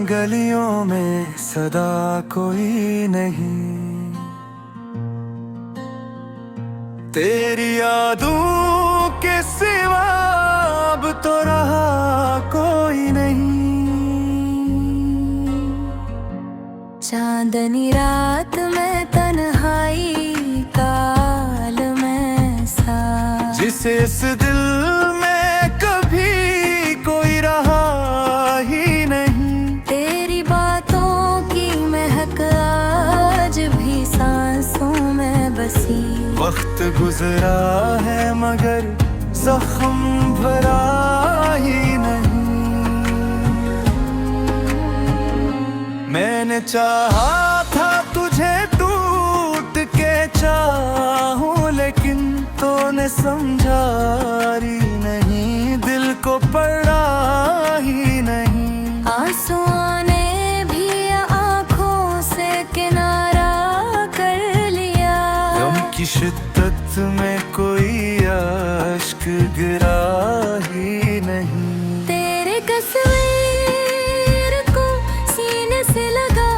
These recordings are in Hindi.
गलियों में सदा कोई नहीं, तेरी यादों के सिवा अब तो रहा कोई नहीं। चांदनी रात में तन्हाई का आलम ऐसा, जिसे इस दिल में कभी कोई रहा ही नहीं। तेरी बातों की महक आज भी सांसों में बसी। वक्त गुजरा है मगर जख्म भरा ही नहीं। मैंने चाहा था तुझे टूट के चाहूं, लेकिन तूने समझा ही नहीं, दिल को पड़ा ही नहीं। आंसू आने भी आंखों से किनारा कर लिया, गम की शिद्दत में कोई अश्क गिरा ही नहीं। तेरे तस्वीर को सीने से लगा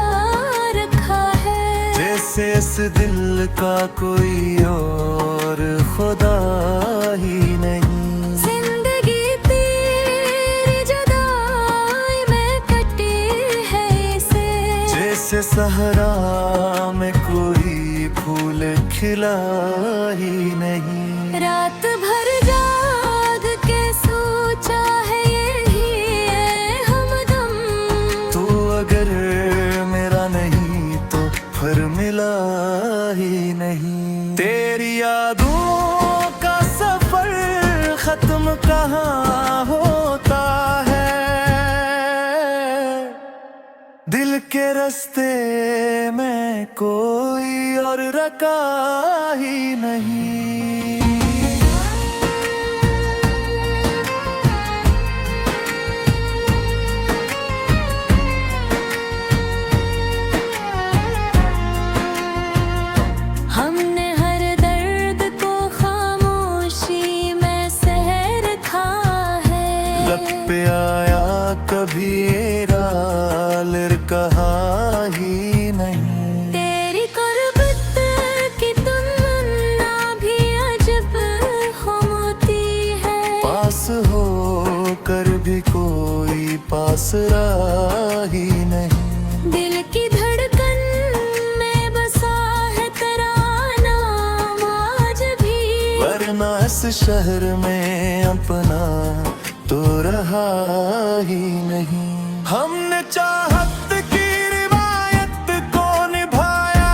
रखा है, जैसे इस दिल का कोई और खुदा ही नहीं। जिंदगी तेरी जुदाई में कटी है इसे, जैसे सहरा में कोई फूल खिला ही नहीं। रात भर जाग के सोचा है यही है हमदम, तू अगर मेरा नहीं तो फिर मिला ही नहीं। तेरी यादों का सफर खत्म कहाँ होता है, दिल के रास्ते में कोई और रखा ही नहीं। हमने हर दर्द को खामोशी में सह रखा है, लब पे आया कभी कहा ही नहीं। तेरी कुर्बत की तमन्ना भी अजब होती है, पास हो कर भी कोई पास रहा ही नहीं। दिल की धड़कन में बसा है तेरा नाम आज भी, वरना इस शहर में अपना तो रहा ही नहीं। हमने चाहत की रिवायत को निभाया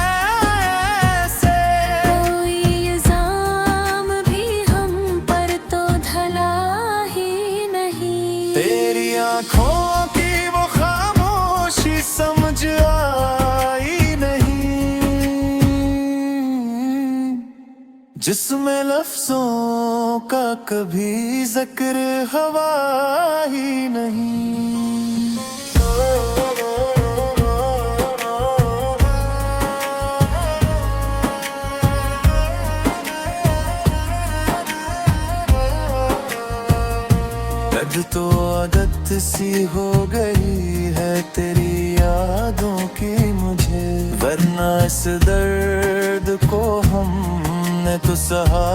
ऐसे, कोई इल्जाम भी हम पर तो ढला ही नहीं। तेरी आंखों की वो खामोशी समझ आई नहीं, जिसमें लफ्जों का कभी जिक्र हवा ही नहीं। अब तो आदत सी हो गई है तेरी यादों की मुझे, वरना इस दर्द को हमने तो सहा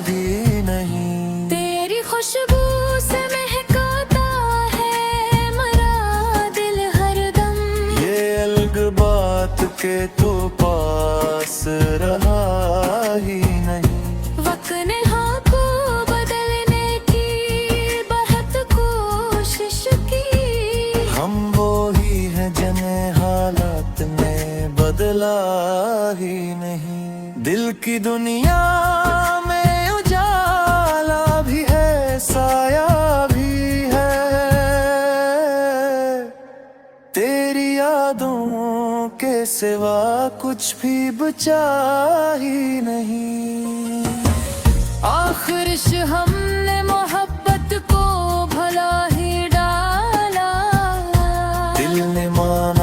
ही नहीं। तेरी खुशबू से महकाता है मरा दिल हरदम, ये अलग बात के तो पास रहा ही नहीं। वक्त ने हाँ को बदलने की बहुत कोशिश की, हम वो ही हैं जिन्हें हालात ने बदला ही नहीं। दिल की दुनिया में उजाला भी है, साया भी है, तेरी यादों के सिवा कुछ भी बचा ही नहीं। आखिर हमने मोहब्बत को भला ही डाला, दिल ने माना